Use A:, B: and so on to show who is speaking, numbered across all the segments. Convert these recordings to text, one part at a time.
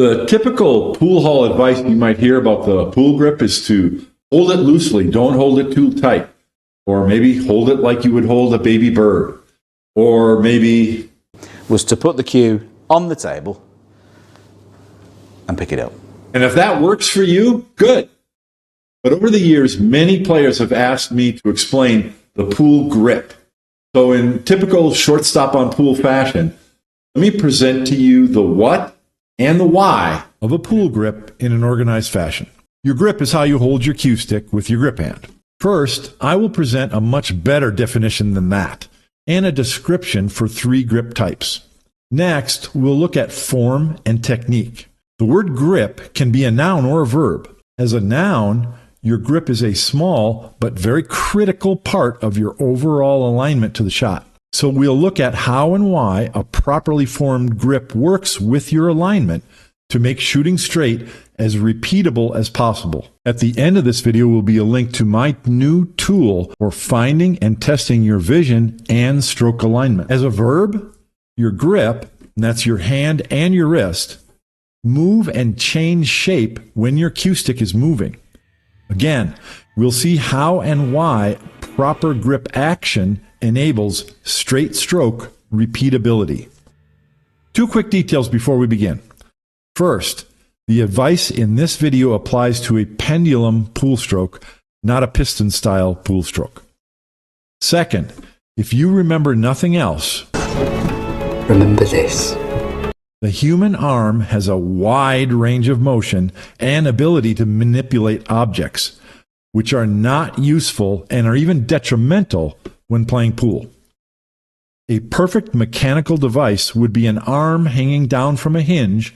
A: The typical pool hall advice you might hear about the pool grip is to hold it loosely, don't hold it too tight. Or maybe hold it like you would hold a baby bird. Or maybe
B: was to put the cue on the table and pick it up.
A: And if that works for you, good. But over the years, many players have asked me to explain the pool grip. So in typical shortstop on pool fashion, let me present to you the what and the why of a pool grip in an organized fashion. Your grip is how you hold your cue stick with your grip hand. First, I will present a much better definition than that, and a description for 3 grip types. Next, we'll look at form and technique. The word grip can be a noun or a verb. As a noun, your grip is a small but very critical part of your overall alignment to the shot. So we'll look at how and why a properly formed grip works with your alignment to make shooting straight as repeatable as possible. At the end of this video will be a link to my new tool for finding and testing your vision and stroke alignment. As a verb, your grip, and that's your hand and your wrist, move and change shape when your cue stick is moving. Again, we'll see how and why proper grip action enables straight stroke repeatability. 2 quick details before we begin. First, the advice in this video applies to a pendulum pool stroke, not a piston-style pool stroke. Second, if you remember nothing else,
C: remember this.
A: The human arm has a wide range of motion and ability to manipulate objects, which are not useful and are even detrimental when playing pool. A perfect mechanical device would be an arm hanging down from a hinge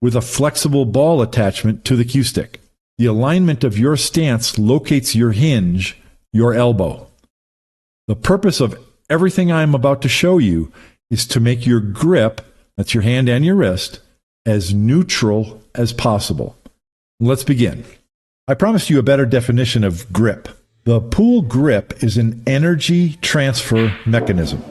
A: with a flexible ball attachment to the cue stick. The alignment of your stance locates your hinge, your elbow. The purpose of everything I am about to show you is to make your grip, that's your hand and your wrist, as neutral as possible. Let's begin. I promised you a better definition of grip. The pool grip is an energy transfer mechanism.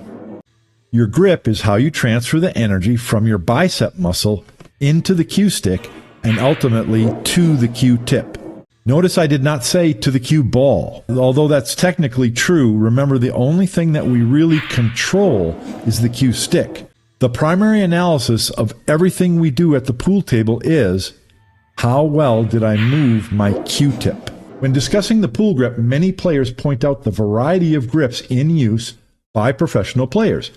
A: Your grip is how you transfer the energy from your bicep muscle into the cue stick and ultimately to the cue tip. Notice I did not say to the cue ball. Although that's technically true, remember the only thing that we really control is the cue stick. The primary analysis of everything we do at the pool table is, how well did I move my cue tip? When discussing the pool grip, many players point out the variety of grips in use by professional players.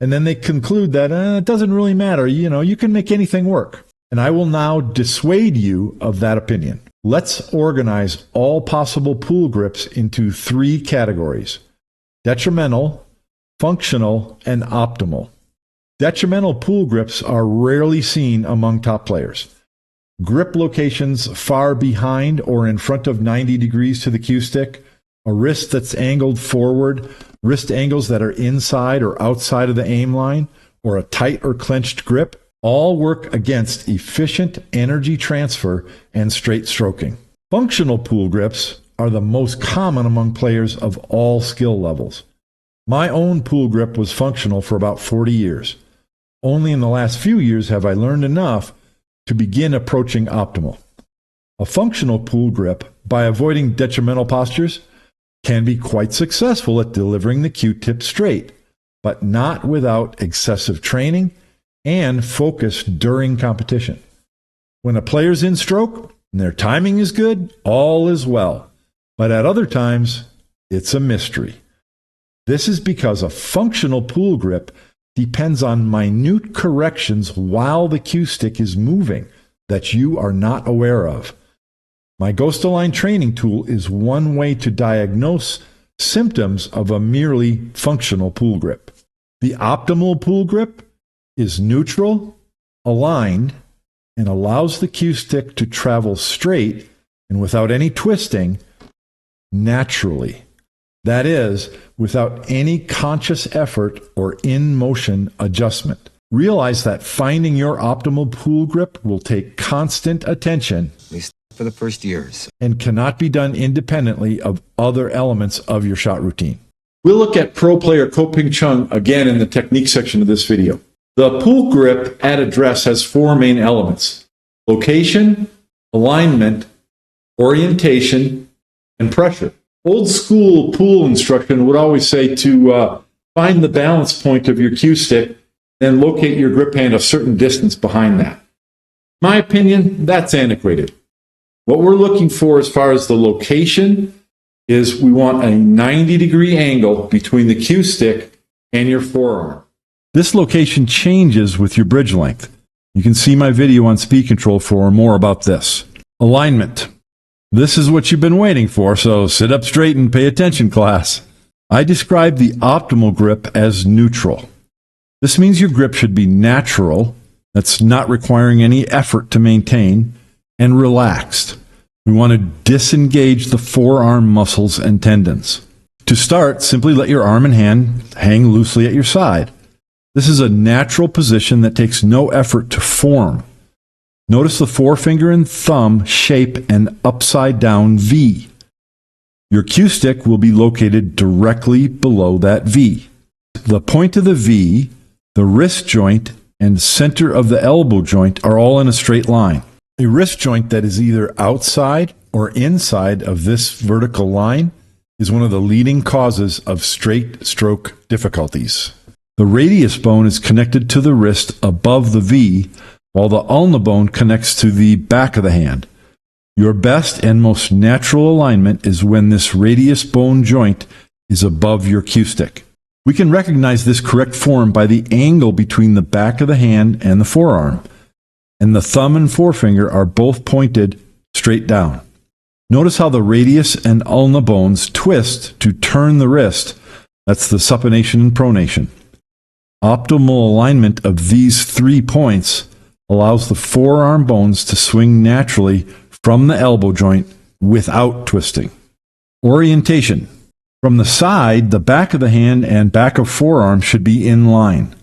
A: And then they conclude that it doesn't really matter, you can make anything work. And I will now dissuade you of that opinion. Let's organize all possible pool grips into 3 categories: detrimental, functional, and optimal. Detrimental pool grips are rarely seen among top players. Grip locations far behind or in front of 90 degrees to the cue stick, a wrist that's angled forward, wrist angles that are inside or outside of the aim line, or a tight or clenched grip, all work against efficient energy transfer and straight stroking. Functional pool grips are the most common among players of all skill levels. My own pool grip was functional for about 40 years. Only in the last few years have I learned enough to begin approaching optimal. A functional pool grip, by avoiding detrimental postures, can be quite successful at delivering the cue tip straight, but not without excessive training and focus during competition. When a player's in stroke and their timing is good, all is well. But at other times, it's a mystery. This is because a functional pool grip depends on minute corrections while the cue stick is moving that you are not aware of. My Ghost Align training tool is one way to diagnose symptoms of a merely functional pool grip. The optimal pool grip is neutral, aligned, and allows the cue stick to travel straight and without any twisting, naturally. That is, without any conscious effort or in-motion adjustment. Realize that finding your optimal pool grip will take constant attention,
C: At least for the first years.
A: and cannot be done independently of other elements of your shot routine. We'll look at pro player Ko Ping Chung again in the technique section of this video. The pool grip at address has 4 main elements: location, alignment, orientation, and pressure. Old school pool instruction would always say to find the balance point of your cue stick and locate your grip hand a certain distance behind that. My opinion, that's antiquated. What we're looking for as far as the location is we want a 90-degree angle between the cue stick and your forearm. This location changes with your bridge length. You can see my video on speed control for more about this. Alignment. This is what you've been waiting for, so sit up straight and pay attention, class. I describe the optimal grip as neutral. This means your grip should be natural, that's not requiring any effort to maintain, and relaxed. We want to disengage the forearm muscles and tendons. To start, simply let your arm and hand hang loosely at your side. This is a natural position that takes no effort to form. Notice the forefinger and thumb shape an upside-down V. Your cue stick will be located directly below that V. The point of the V, the wrist joint, and center of the elbow joint are all in a straight line. A wrist joint that is either outside or inside of this vertical line is one of the leading causes of straight stroke difficulties. The radius bone is connected to the wrist above the V, while the ulna bone connects to the back of the hand. Your best and most natural alignment is when this radius bone joint is above your cue stick. We can recognize this correct form by the angle between the back of the hand and the forearm, and the thumb and forefinger are both pointed straight down. Notice how the radius and ulna bones twist to turn the wrist. That's the supination and pronation. Optimal alignment of these 3 points allows the forearm bones to swing naturally from the elbow joint without twisting. Orientation. From the side, the back of the hand and back of forearm should be in line,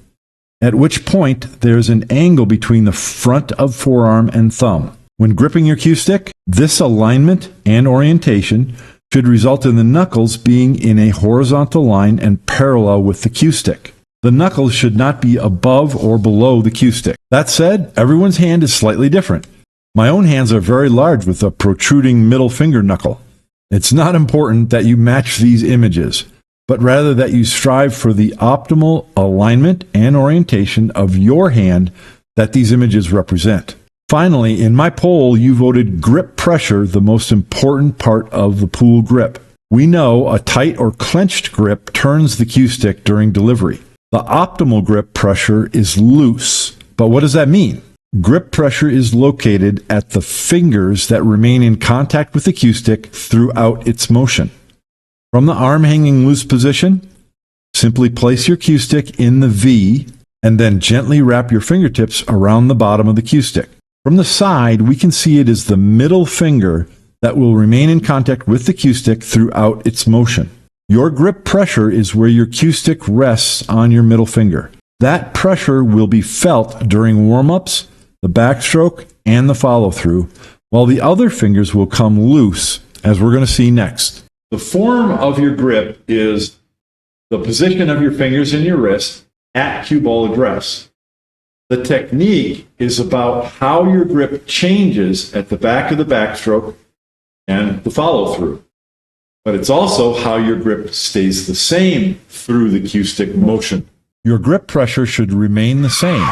A: at which point there is an angle between the front of forearm and thumb. When gripping your cue stick, this alignment and orientation should result in the knuckles being in a horizontal line and parallel with the cue stick. The knuckles should not be above or below the cue stick. That said, everyone's hand is slightly different. My own hands are very large with a protruding middle finger knuckle. It's not important that you match these images, but rather that you strive for the optimal alignment and orientation of your hand that these images represent. Finally, in my poll, you voted grip pressure the most important part of the pool grip. We know a tight or clenched grip turns the cue stick during delivery. The optimal grip pressure is loose, but what does that mean? Grip pressure is located at the fingers that remain in contact with the cue stick throughout its motion. From the arm hanging loose position, simply place your cue stick in the V and then gently wrap your fingertips around the bottom of the cue stick. From the side, we can see it is the middle finger that will remain in contact with the cue stick throughout its motion. Your grip pressure is where your cue stick rests on your middle finger. That pressure will be felt during warm-ups, the backstroke, and the follow-through, while the other fingers will come loose, as we're going to see next. The form of your grip is the position of your fingers in your wrist at cue ball address. The technique is about how your grip changes at the back of the backstroke and the follow-through. But it's also how your grip stays the same through the cue stick motion. Your grip pressure should remain the same.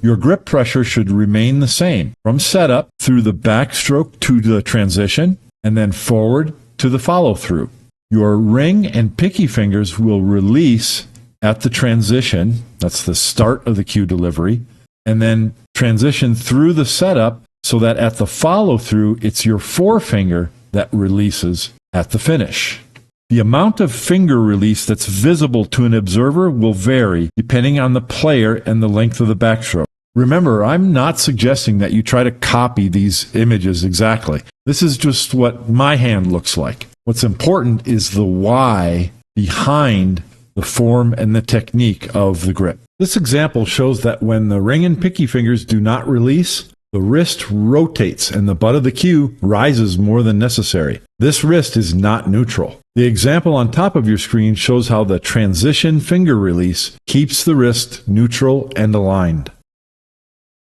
A: Your grip pressure should remain the same from setup through the backstroke to the transition and then forward to the follow-through. Your ring and pinky fingers will release at the transition, that's the start of the cue delivery, and then transition through the setup so that at the follow-through, it's your forefinger that releases at the finish. The amount of finger release that's visible to an observer will vary depending on the player and the length of the backstroke. Remember, I'm not suggesting that you try to copy these images exactly. This is just what my hand looks like. What's important is the why behind the form and the technique of the grip. This example shows that when the ring and pinky fingers do not release, the wrist rotates and the butt of the cue rises more than necessary. This wrist is not neutral. The example on top of your screen shows how the transition finger release keeps the wrist neutral and aligned.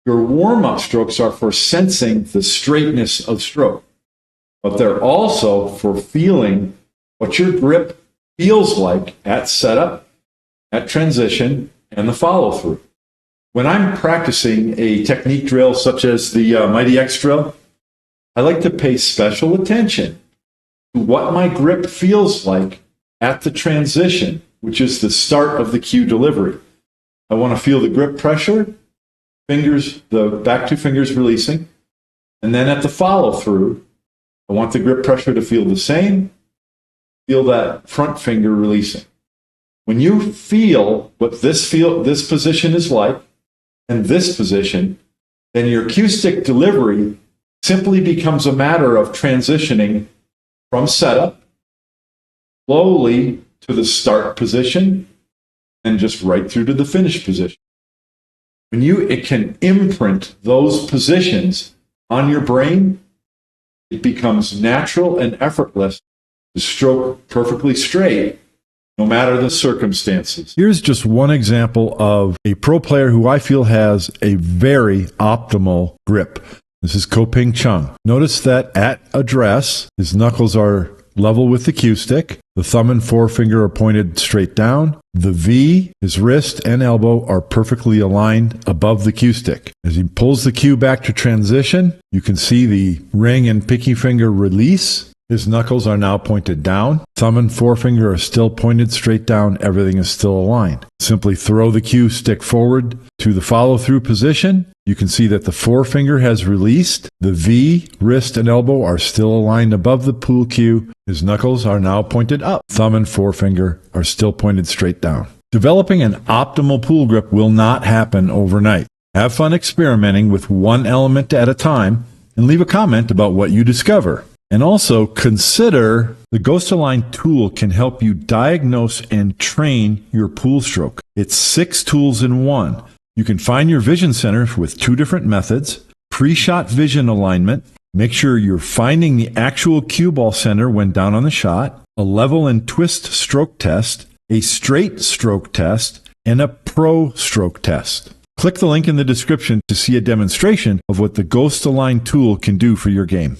A: Your warm-up strokes are for sensing the straightness of stroke, but they're also for feeling what your grip feels like at setup, at transition, and the follow-through. When I'm practicing a technique drill such as the Mighty X drill, I like to pay special attention to what my grip feels like at the transition, which is the start of the cue delivery. I want to feel the grip pressure, fingers, the back two fingers releasing, and then at the follow-through, I want the grip pressure to feel the same, feel that front finger releasing. When you feel what this position is like, and this position, then your cue stick delivery simply becomes a matter of transitioning from setup slowly to the start position and just right through to the finish position. When it can imprint those positions on your brain, it becomes natural and effortless to stroke perfectly straight, no matter the circumstances. Here's just one example of a pro player who I feel has a very optimal grip. This is Ko-Ping Chung. Notice that at address, his knuckles are level with the cue stick. The thumb and forefinger are pointed straight down. The V, his wrist and elbow are perfectly aligned above the cue stick. As he pulls the cue back to transition, you can see the ring and pinky finger release. His knuckles are now pointed down. Thumb and forefinger are still pointed straight down. Everything is still aligned. Simply throw the cue stick forward to the follow-through position. You can see that the forefinger has released. The V, wrist, and elbow are still aligned above the pool cue. His knuckles are now pointed up. Thumb and forefinger are still pointed straight down. Developing an optimal pool grip will not happen overnight. Have fun experimenting with one element at a time and leave a comment about what you discover. And also consider the Ghost Align tool can help you diagnose and train your pool stroke. It's 6 tools in one. You can find your vision center with 2 different methods: pre-shot vision alignment, make sure you're finding the actual cue ball center when down on the shot, a level and twist stroke test, a straight stroke test, and a pro stroke test. Click the link in the description to see a demonstration of what the Ghost Align tool can do for your game.